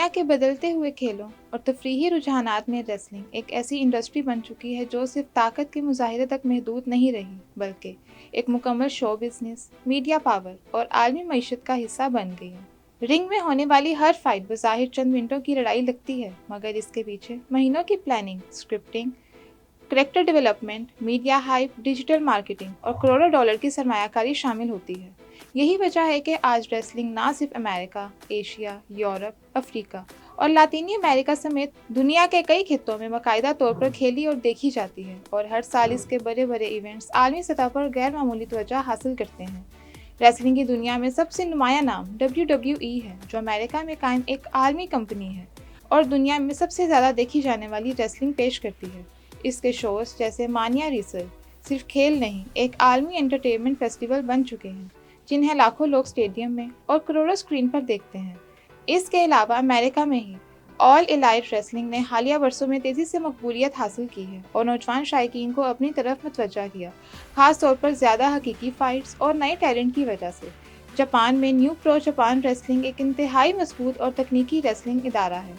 دنیا کے بدلتے ہوئے کھیلوں اور تفریحی رجحانات میں ریسلنگ ایک ایسی انڈسٹری بن چکی ہے جو صرف طاقت کے مظاہرے تک محدود نہیں رہی، بلکہ ایک مکمل شو بزنس، میڈیا پاور اور عالمی معیشت کا حصہ بن گئی ہے۔ رنگ میں ہونے والی ہر فائٹ بظاہر چند منٹوں کی لڑائی لگتی ہے، مگر اس کے پیچھے مہینوں کی planning, scripting, character development, media hype, digital marketing اور کروڑوں ڈالر کی سرمایہ کاری شامل ہوتی ہے۔ یہی وجہ ہے کہ آج ریسلنگ نہ صرف امریکہ، ایشیا، یورپ، افریقہ اور لاطینی امریکہ سمیت دنیا کے کئی خطوں میں باقاعدہ طور پر کھیلی اور دیکھی جاتی ہے، اور ہر سال اس کے بڑے بڑے ایونٹس عالمی سطح پر غیر معمولی توجہ حاصل کرتے ہیں۔ ریسلنگ کی دنیا میں سب سے نمایاں نام WWE ہے، جو امریکہ میں قائم ایک عالمی کمپنی ہے اور دنیا میں سب سے زیادہ دیکھی جانے والی ریسلنگ پیش کرتی ہے۔ اس کے شوز جیسے مانیا ریسل صرف کھیل نہیں، ایک عالمی انٹرٹینمنٹ فیسٹیول بن چکے ہیں، جنہیں لاکھوں لوگ اسٹیڈیم میں اور کروڑوں اسکرین پر دیکھتے ہیں۔ اس کے علاوہ امریکہ میں ہی آل ایلائٹ ریسلنگ نے حالیہ برسوں میں تیزی سے مقبولیت حاصل کی ہے اور نوجوان شائقین کو اپنی طرف متوجہ کیا، خاص طور پر زیادہ حقیقی فائٹس اور نئے ٹیلنٹ کی وجہ سے۔ جاپان میں نیو پرو جاپان ریسلنگ ایک انتہائی مضبوط اور تکنیکی ریسلنگ ادارہ ہے،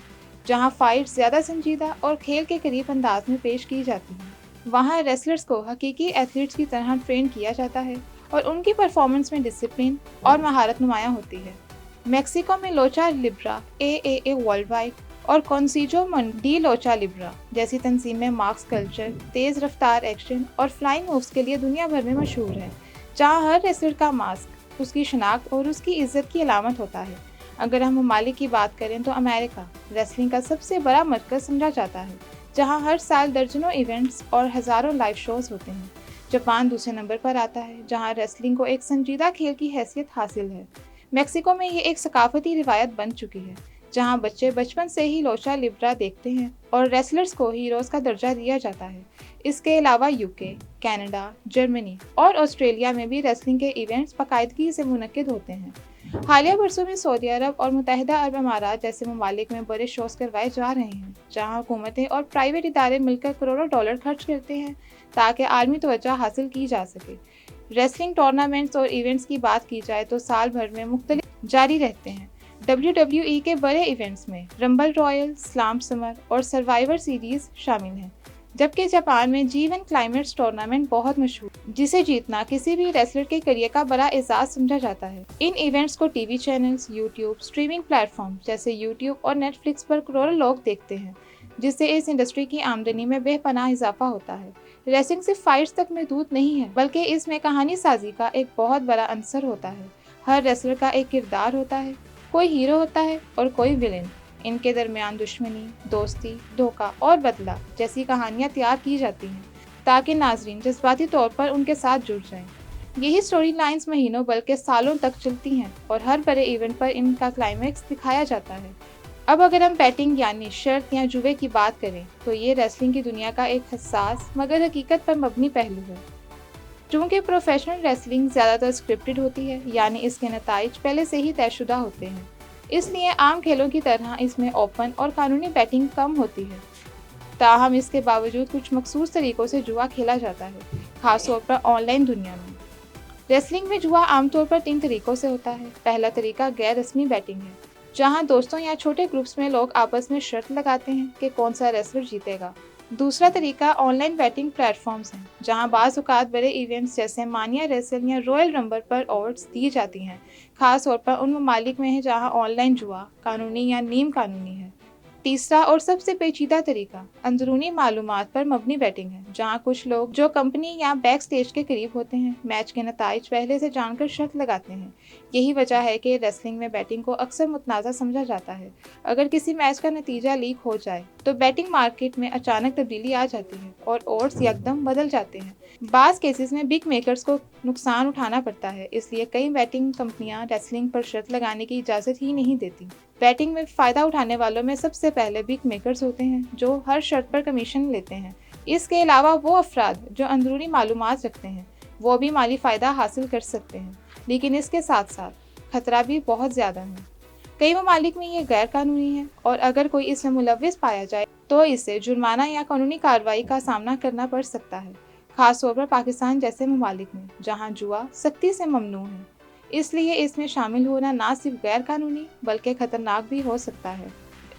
جہاں فائٹس زیادہ سنجیدہ اور کھیل کے قریب انداز میں پیش کی جاتی ہیں۔ وہاں ریسلرز کو حقیقی ایتھلیٹس کی طرح ٹرین کیا جاتا ہے اور ان کی پرفارمنس میں ڈسپلن اور مہارت نمایاں ہوتی ہے۔ میکسیکو میں لوچا لبرا، اے ورلڈ وائڈ اور کونسیجو ڈی لوچا لبرا جیسی تنظیمیں مارکس کلچر، تیز رفتار ایکشن اور فلائنگ مووز کے لیے دنیا بھر میں مشہور ہیں، جہاں ہر ریسلر کا ماسک اس کی شناخت اور اس کی عزت کی علامت ہوتا ہے۔ اگر ہم ممالک کی بات کریں تو امریکہ ریسلنگ کا سب سے بڑا مرکز سمجھا جاتا ہے، جہاں ہر سال درجنوں ایونٹس اور ہزاروں لائیو شوز ہوتے ہیں۔ جاپان دوسرے نمبر پر آتا ہے، جہاں ریسلنگ کو ایک سنجیدہ کھیل کی حیثیت حاصل ہے۔ میکسیکو میں یہ ایک ثقافتی روایت بن چکی ہے، جہاں بچے بچپن سے ہی لوچا لبرا دیکھتے ہیں اور ریسلرز کو ہیروز کا درجہ دیا جاتا ہے۔ اس کے علاوہ یوکے، کینیڈا، جرمنی اور آسٹریلیا میں بھی ریسلنگ کے ایونٹس باقاعدگی سے منعقد ہوتے ہیں۔ حالیہ برسوں میں سعودی عرب اور متحدہ عرب امارات جیسے ممالک میں بڑے شوز کروائے جا رہے ہیں، جہاں حکومتیں اور پرائیویٹ ادارے مل کر کروڑوں ڈالر خرچ کرتے ہیں تاکہ عالمی توجہ حاصل کی جا سکے۔ ریسلنگ ٹورنامنٹس اور ایونٹس کی بات کی جائے تو سال بھر میں مختلف جاری رہتے ہیں۔ WWE کے بڑے ایونٹس میں رمبل رائل، سلام سمر اور سروائیور سیریز شامل ہیں، جبکہ جاپان میں G1 کلائمیکس ٹورنامنٹ بہت مشہور ہے، جسے جیتنا کسی بھی ریسلر کے کیریئر کا بڑا اعزاز سمجھا جاتا ہے۔ ان ایونٹس کو T V channels, YouTube, streaming plate form جیسے یوٹیوب اور نیٹ فلکس پر کروڑوں لوگ دیکھتے ہیں، جس سے اس انڈسٹری کی آمدنی میں بے پناہ اضافہ ہوتا ہے۔ ریسلنگ صرف فائٹس تک محدود نہیں ہے، بلکہ اس میں کہانی سازی کا ایک بہت بڑا عنصر ہوتا ہے۔ ہر ریسلر کا ایک کردار ہوتا ہے، کوئی ہیرو ہوتا ہے اور کوئی ولن۔ ان کے درمیان دشمنی، دوستی، دھوکہ اور بدلہ جیسی کہانیاں تیار کی جاتی ہیں تاکہ ناظرین جذباتی طور پر ان کے ساتھ جڑ جائیں۔ یہی سٹوری لائنز مہینوں بلکہ سالوں تک چلتی ہیں اور ہر بڑے ایونٹ پر ان کا کلائمیکس دکھایا جاتا ہے۔ اب اگر ہم بیٹنگ یعنی شرط یا جوئے کی بات کریں تو یہ ریسلنگ کی دنیا کا ایک حساس مگر حقیقت پر مبنی پہلو ہے۔ چونکہ پروفیشنل ریسلنگ زیادہ تر اسکرپٹڈ ہوتی ہے، یعنی اس کے نتائج پہلے سے ہی طے شدہ ہوتے ہیں، اس لیے عام کھیلوں کی طرح اس میں اوپن اور قانونی بیٹنگ کم ہوتی ہے۔ تاہم اس کے باوجود کچھ مخصوص طریقوں سے جوا کھیلا جاتا ہے، خاص طور پر آن لائن دنیا میں۔ ریسلنگ میں جوا عام طور پر 3 طریقوں سے ہوتا ہے۔ پہلا طریقہ غیر رسمی بیٹنگ ہے، جہاں دوستوں یا چھوٹے گروپس میں لوگ آپس میں شرط لگاتے ہیں کہ کون سا ریسلر جیتے گا۔ دوسرا طریقہ online betting platforms ہیں، جہاں بعض اوقات بڑے ایونٹس جیسے مانیا ریسل یا رائل رمبل پر آڈز دی جاتی ہیں، خاص طور پر ان ممالک میں ہے جہاں آن لائن جوا قانونی یا نیم قانونی ہے۔ تیسرا اور سب سے پیچیدہ طریقہ اندرونی معلومات پر مبنی بیٹنگ ہے، جہاں کچھ لوگ جو کمپنی یا بیک سٹیج کے قریب ہوتے ہیں میچ کے نتائج پہلے سے جان کر شرط لگاتے ہیں۔ یہی وجہ ہے کہ ریسلنگ میں بیٹنگ کو اکثر متنازع سمجھا جاتا ہے۔ اگر کسی میچ کا نتیجہ لیک ہو جائے تو بیٹنگ مارکیٹ میں اچانک تبدیلی آ جاتی ہے اور اوڈز یکدم بدل جاتے ہیں۔ بعض کیسز میں بگ میکرز کو نقصان اٹھانا پڑتا ہے، اس لیے کئی بیٹنگ کمپنیاں ریسلنگ پر شرط لگانے کی اجازت ہی نہیں دیتی۔ بیٹنگ میں فائدہ اٹھانے والوں میں سب سے پہلے بگ میکرز ہوتے ہیں، جو ہر شرط پر کمیشن لیتے ہیں۔ اس کے علاوہ وہ افراد جو اندرونی معلومات رکھتے ہیں وہ بھی مالی فائدہ حاصل کر سکتے ہیں، لیکن اس کے ساتھ ساتھ خطرہ بھی بہت زیادہ ہے۔ کئی ممالک میں یہ غیر قانونی ہے اور اگر کوئی اس میں ملوث پایا جائے تو اسے جرمانہ یا قانونی کارروائی کا سامنا کرنا پڑ سکتا ہے، خاص طور پر پاکستان جیسے ممالک میں جہاں جوا سختی سے ممنوع ہے۔ اس لیے اس میں شامل ہونا نہ صرف غیر قانونی بلکہ خطرناک بھی ہو سکتا ہے۔